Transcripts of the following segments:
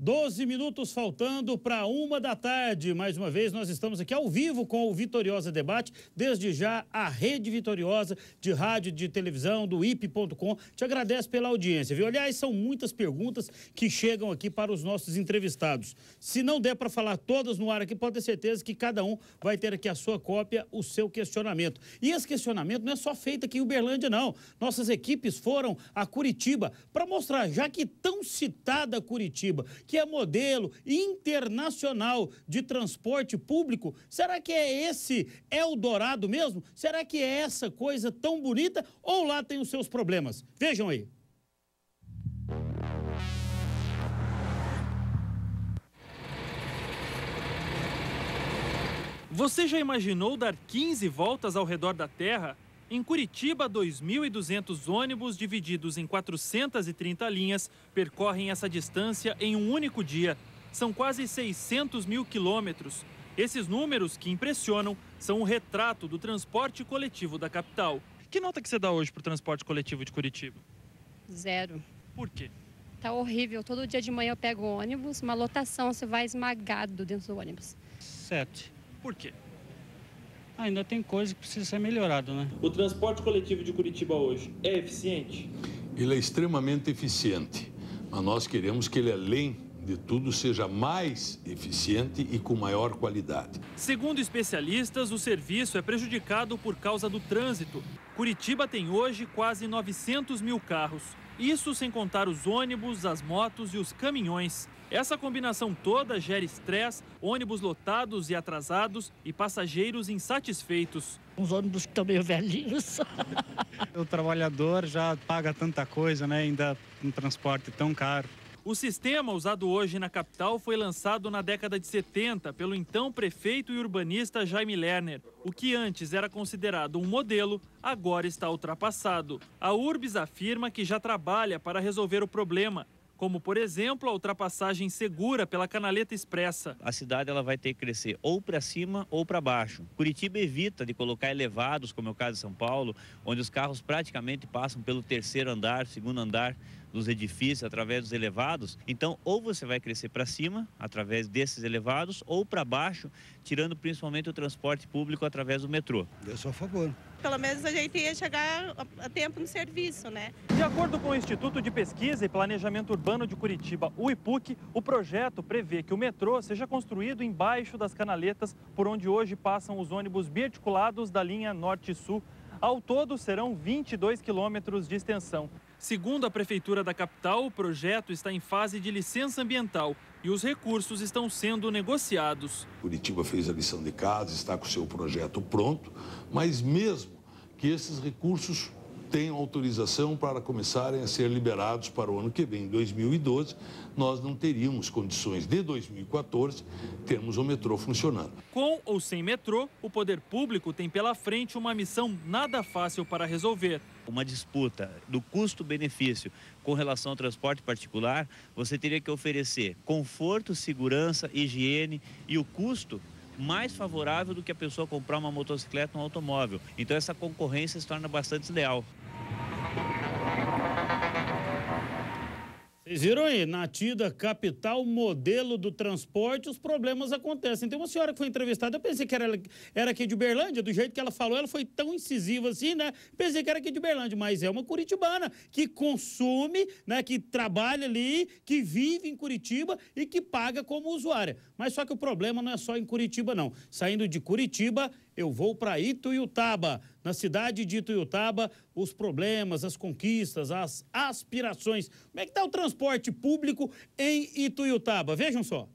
12 minutos faltando para 1h. Mais uma vez, nós estamos aqui ao vivo com o Vitoriosa Debate. Desde já, a Rede Vitoriosa de rádio, de televisão, do IP.com, te agradece pela audiência, viu? Aliás, são muitas perguntas que chegam aqui para os nossos entrevistados. Se não der para falar todas no ar aqui, pode ter certeza que cada um vai ter aqui a sua cópia, o seu questionamento. E esse questionamento não é só feito aqui em Uberlândia, não. Nossas equipes foram a Curitiba para mostrar, já que tão citada Curitiba, que é modelo internacional de transporte público, será que é esse Eldorado mesmo? Será que é essa coisa tão bonita ou lá tem os seus problemas? Vejam aí. Você já imaginou dar 15 voltas ao redor da Terra? Em Curitiba, 2.200 ônibus divididos em 430 linhas percorrem essa distância em um único dia. São quase 600 mil quilômetros. Esses números, que impressionam, são um retrato do transporte coletivo da capital. Que nota que você dá hoje para o transporte coletivo de Curitiba? 0. Por quê? Tá horrível. Todo dia de manhã eu pego o ônibus, uma lotação, você vai esmagado dentro do ônibus. 7. Por quê? Ainda tem coisa que precisa ser melhorado, né? O transporte coletivo de Curitiba hoje é eficiente? Ele é extremamente eficiente, mas nós queremos que ele, além de tudo, seja mais eficiente e com maior qualidade. Segundo especialistas, o serviço é prejudicado por causa do trânsito. Curitiba tem hoje quase 900 mil carros. Isso sem contar os ônibus, as motos e os caminhões. Essa combinação toda gera estresse, ônibus lotados e atrasados e passageiros insatisfeitos. Os ônibus que estão meio velhinhos. O trabalhador já paga tanta coisa, né? Ainda um transporte tão caro. O sistema usado hoje na capital foi lançado na década de 70 pelo então prefeito e urbanista Jaime Lerner. O que antes era considerado um modelo, agora está ultrapassado. A Urbis afirma que já trabalha para resolver o problema, como, por exemplo, a ultrapassagem segura pela canaleta expressa. A cidade ela vai ter que crescer ou para cima ou para baixo. Curitiba evita de colocar elevados, como é o caso de São Paulo, onde os carros praticamente passam pelo terceiro andar, segundo andar dos edifícios, através dos elevados. Então, ou você vai crescer para cima, através desses elevados, ou para baixo, tirando principalmente o transporte público através do metrô. Eu sou a favor. Pelo menos a gente ia chegar a tempo no serviço, né? De acordo com o Instituto de Pesquisa e Planejamento Urbano de Curitiba, o IPUC, o projeto prevê que o metrô seja construído embaixo das canaletas por onde hoje passam os ônibus biarticulados da linha Norte-Sul. Ao todo, serão 22 quilômetros de extensão. Segundo a Prefeitura da capital, o projeto está em fase de licença ambiental e os recursos estão sendo negociados. Curitiba fez a lição de casa, está com o seu projeto pronto, mas mesmo que esses recursos tenham autorização para começarem a ser liberados para o ano que vem, 2012, nós não teríamos condições de 2014 termos o metrô funcionando. Com ou sem metrô, o poder público tem pela frente uma missão nada fácil para resolver. Uma disputa do custo-benefício com relação ao transporte particular, você teria que oferecer conforto, segurança, higiene e o custo mais favorável do que a pessoa comprar uma motocicleta ou um automóvel. Então essa concorrência se torna bastante desleal. Vocês viram aí, na tida capital, modelo do transporte, os problemas acontecem. Tem uma senhora que foi entrevistada, eu pensei que era aqui de Uberlândia, do jeito que ela falou, ela foi tão incisiva assim, né? Pensei que era aqui de Uberlândia, mas é uma curitibana que consome, né? Que trabalha ali, que vive em Curitiba e que paga como usuária. Mas só que o problema não é só em Curitiba, não. Saindo de Curitiba, eu vou para Ituiutaba. Na cidade de Ituiutaba, os problemas, as conquistas, as aspirações. Como é que está o transporte público em Ituiutaba? Vejam só.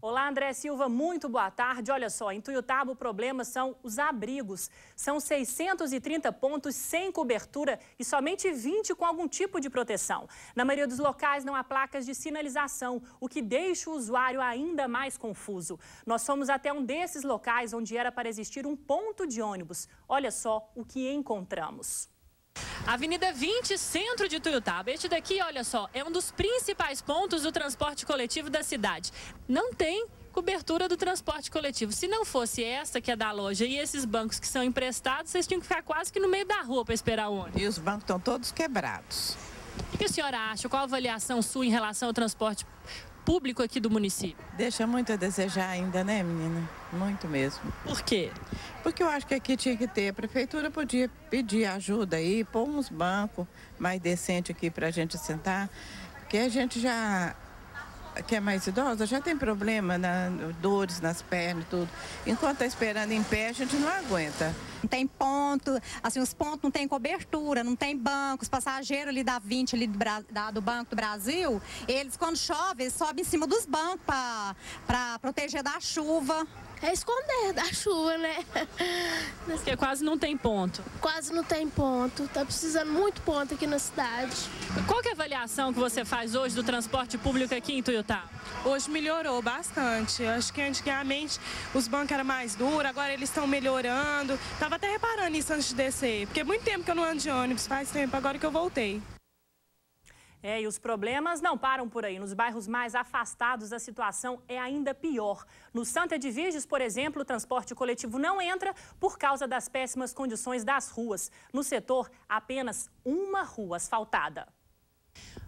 Olá, André Silva, muito boa tarde. Olha só, em Ituiutaba o problema são os abrigos. São 630 pontos sem cobertura e somente 20 com algum tipo de proteção. Na maioria dos locais não há placas de sinalização, o que deixa o usuário ainda mais confuso. Nós fomos até um desses locais onde era para existir um ponto de ônibus. Olha só o que encontramos. Avenida 20, centro de Ituiutaba. Este daqui, olha só, é um dos principais pontos do transporte coletivo da cidade. Não tem cobertura do transporte coletivo. Se não fosse essa que é da loja e esses bancos que são emprestados, vocês tinham que ficar quase que no meio da rua para esperar o ônibus. E os bancos estão todos quebrados. O que a senhora acha? Qual a avaliação sua em relação ao transporte público aqui do município? Deixa muito a desejar ainda, né, menina? Muito mesmo. Por quê? Porque eu acho que aqui tinha que ter, a prefeitura podia pedir ajuda aí, pôr uns bancos mais decentes aqui pra gente sentar, porque a gente já, que é mais idosa, já tem problema, dores nas pernas e tudo. Enquanto tá esperando em pé, a gente não aguenta. Não tem ponto, assim, os pontos não tem cobertura, não tem banco. Os passageiros ali da 20 ali do Banco do Brasil, eles quando chove, eles sobem em cima dos bancos para proteger da chuva. É esconder da chuva, né? Porque quase não tem ponto. Quase não tem ponto. Tá precisando muito ponto aqui na cidade. Qual que é a avaliação que você faz hoje do transporte público aqui em Tuiutaba? Hoje melhorou bastante. Eu acho que antigamente os bancos eram mais duros, agora eles estão melhorando. Tava até reparando isso antes de descer, porque é muito tempo que eu não ando de ônibus, faz tempo agora que eu voltei. E os problemas não param por aí. Nos bairros mais afastados, a situação é ainda pior. No Santa de Virges, por exemplo, o transporte coletivo não entra por causa das péssimas condições das ruas. No setor, apenas uma rua asfaltada.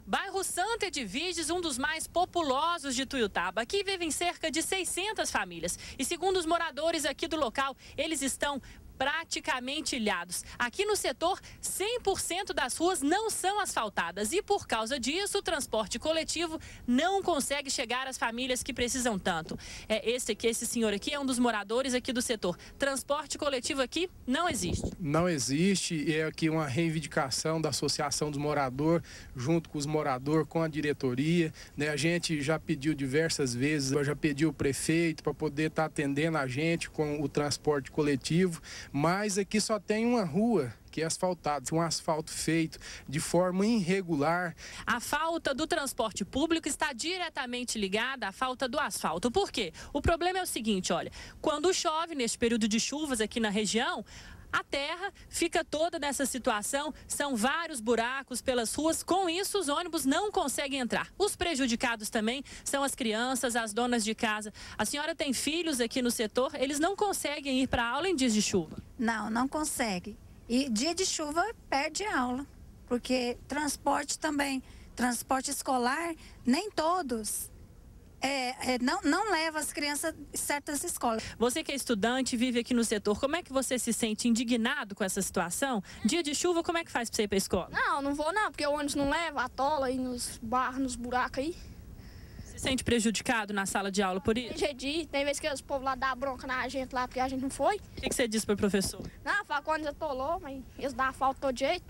Bairro Santa de Virges, um dos mais populosos de Tuiutaba. Aqui vivem cerca de 600 famílias. E segundo os moradores aqui do local, eles estão praticamente ilhados. Aqui no setor, 100% das ruas não são asfaltadas e por causa disso o transporte coletivo não consegue chegar às famílias que precisam tanto. Esse senhor aqui é um dos moradores aqui do setor. Transporte coletivo aqui não existe. Não existe, e é aqui uma reivindicação da Associação dos Moradores, junto com os moradores, com a diretoria, né? A gente já pediu diversas vezes, já pediu o prefeito para poder estar atendendo a gente com o transporte coletivo. Mas aqui só tem uma rua que é asfaltada, um asfalto feito de forma irregular. A falta do transporte público está diretamente ligada à falta do asfalto. Por quê? O problema é o seguinte, olha, quando chove, neste período de chuvas aqui na região, a terra fica toda nessa situação, são vários buracos pelas ruas, com isso os ônibus não conseguem entrar. Os prejudicados também são as crianças, as donas de casa. A senhora tem filhos aqui no setor, eles não conseguem ir para a aula em dias de chuva? Não, não consegue. E dia de chuva perde aula, porque transporte também, transporte escolar, nem todos. Não leva as crianças a certas escolas. Você que é estudante, vive aqui no setor, como é que você se sente indignado com essa situação? Dia de chuva, como é que faz para você ir para a escola? Não vou não, porque o ônibus não leva, atola aí nos barros, nos buracos aí. Se sente prejudicado na sala de aula por isso? Tem vezes que os povos lá dão bronca na gente lá, porque a gente não foi. O que você disse para o professor? Não, fala que o ônibus atolou, mas eles dão a falta todo jeito.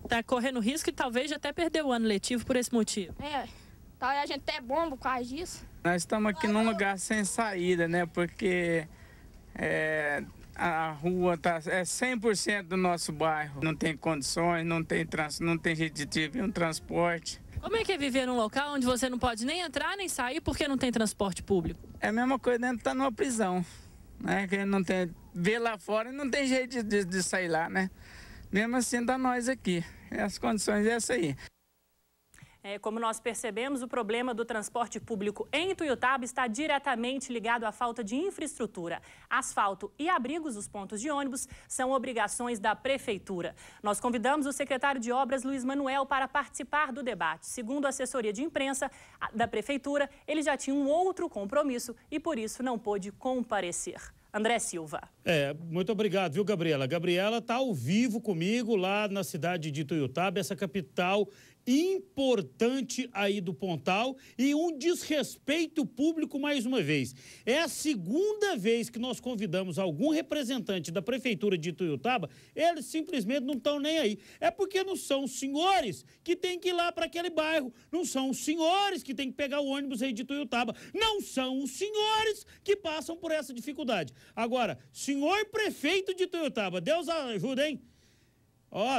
Tá correndo risco e talvez até perder o ano letivo por esse motivo. Então a gente até bomba por causa disso. Nós estamos aqui num lugar sem saída, né? Porque a rua é 100% do nosso bairro. Não tem condições, não tem jeito de vir um transporte. Como é que é viver num local onde você não pode nem entrar nem sair porque não tem transporte público? É a mesma coisa dentro de estar numa prisão, né? Que não tem, vê lá fora e não tem jeito de sair lá, né? Mesmo assim dá nós aqui. As condições é essa aí. Como nós percebemos, o problema do transporte público em Tuiutaba está diretamente ligado à falta de infraestrutura. Asfalto e abrigos dos pontos de ônibus são obrigações da Prefeitura. Nós convidamos o secretário de Obras, Luiz Manuel, para participar do debate. Segundo a assessoria de imprensa da Prefeitura, ele já tinha um outro compromisso e, por isso, não pôde comparecer. André Silva. Muito obrigado, viu, Gabriela? Gabriela está ao vivo comigo lá na cidade de Tuiutaba, essa capital importante aí do Pontal, e um desrespeito público mais uma vez. É a segunda vez que nós convidamos algum representante da prefeitura de Tuiutaba, eles simplesmente não estão nem aí. É porque não são os senhores que têm que ir lá para aquele bairro, não são os senhores que têm que pegar o ônibus aí de Tuiutaba, não são os senhores que passam por essa dificuldade. Agora, senhor prefeito de Tuiutaba, Deus ajuda, hein?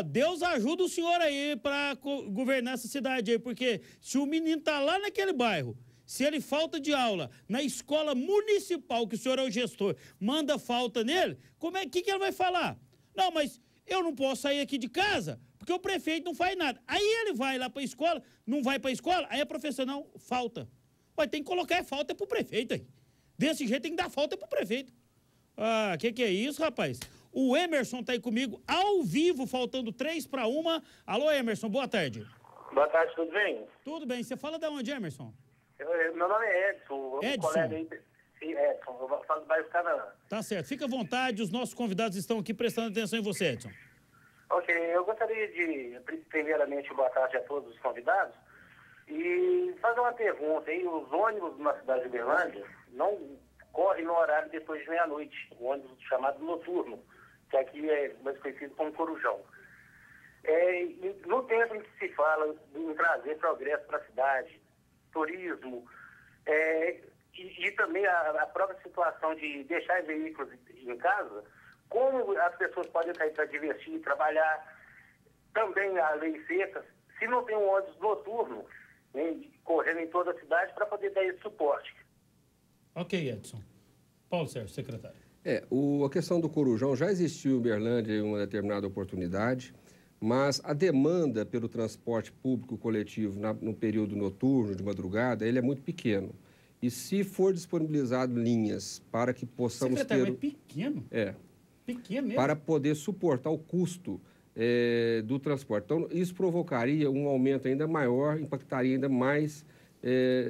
Deus ajuda o senhor aí para governar essa cidade aí, porque se o menino tá lá naquele bairro, se ele falta de aula na escola municipal, que o senhor é o gestor, manda falta nele, que ele vai falar? Não, mas eu não posso sair aqui de casa, porque o prefeito não faz nada. Aí ele vai lá para a escola, não vai para a escola, aí a professora, não, falta. Tem que colocar falta pro prefeito aí. Desse jeito tem que dar falta pro prefeito. Que é isso, rapaz? O Emerson tá aí comigo, ao vivo, faltando 3:01. Alô, Emerson, boa tarde. Boa tarde, tudo bem? Tudo bem. Você fala de onde, Emerson? Meu nome é Edson. Edson. Colega aí. Sim, Edson. Eu falo do bairro Canaã. Tá certo. Fica à vontade, os nossos convidados estão aqui prestando atenção em você, Edson. Ok, eu gostaria de, primeiramente, boa tarde a todos os convidados e fazer uma pergunta aí. Os ônibus na cidade de Uberlândia não correm no horário depois de meia-noite, o ônibus chamado noturno, que aqui é mais conhecido como Corujão. No tempo em que se fala em trazer progresso para a cidade, turismo, e também a própria situação de deixar veículos em casa, como as pessoas podem sair para divertir, trabalhar, também a lei seca, se não tem um ônibus noturno, né, correndo em toda a cidade para poder dar esse suporte. Ok, Edson. Paulo Sérgio, secretário. A questão do Corujão já existiu em Uberlândia em uma determinada oportunidade, mas a demanda pelo transporte público coletivo no período noturno, de madrugada, ele é muito pequeno. E se for disponibilizado linhas para que possamos secretário, ter... é pequeno? Pequeno mesmo? Para poder suportar o custo do transporte. Então, isso provocaria um aumento ainda maior, impactaria ainda mais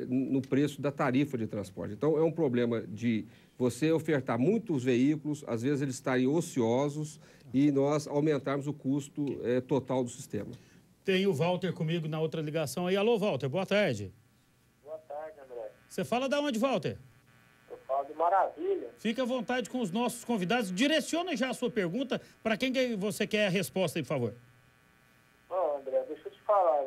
no preço da tarifa de transporte. Então, é um problema de você ofertar muitos veículos, às vezes eles estarem ociosos e nós aumentarmos o custo total do sistema. Tem o Walter comigo na outra ligação aí. Alô, Walter, boa tarde. Boa tarde, André. Você fala da onde, Walter? Eu falo de Maravilha. Fique à vontade com os nossos convidados. Direciona já a sua pergunta para quem você quer a resposta aí, por favor. Não, André, deixa eu te falar.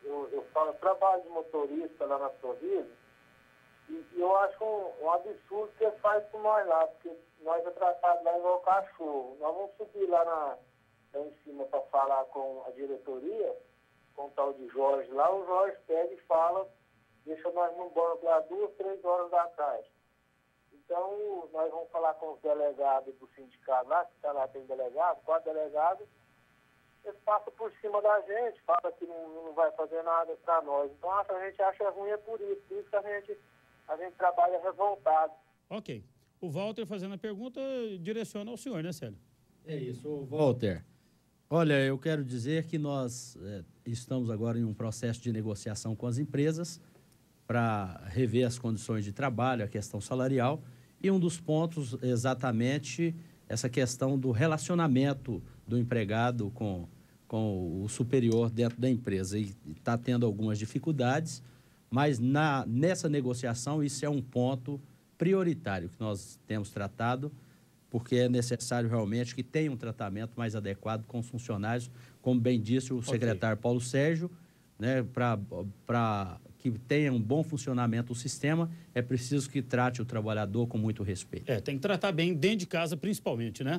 Eu trabalho de motorista lá na Sorriso e eu acho um absurdo que faz com nós lá, porque nós é tratado lá igual cachorro. Nós vamos subir lá em cima para falar com a diretoria, com o tal de Jorge lá. O Jorge pega e fala, deixa nós no banco lá 2, 3 horas da tarde. Então, nós vamos falar com os delegados do sindicato lá, que está lá, tem delegado, 4 delegados, eles passam por cima da gente, falam que não vai fazer nada para nós. Então, a gente acha ruim, é por isso que a gente trabalha revoltado. Ok. O Walter fazendo a pergunta direciona ao senhor, né, Célio? É isso, Walter. Olha, eu quero dizer que nós estamos agora em um processo de negociação com as empresas para rever as condições de trabalho, a questão salarial, e um dos pontos exatamente essa questão do relacionamento do empregado com o superior dentro da empresa. E está tendo algumas dificuldades, mas nessa negociação isso é um ponto prioritário que nós temos tratado, porque é necessário realmente que tenha um tratamento mais adequado com os funcionários, como bem disse o secretário Paulo Sérgio, né, para que tenha um bom funcionamento do sistema, é preciso que trate o trabalhador com muito respeito. Tem que tratar bem dentro de casa, principalmente, né?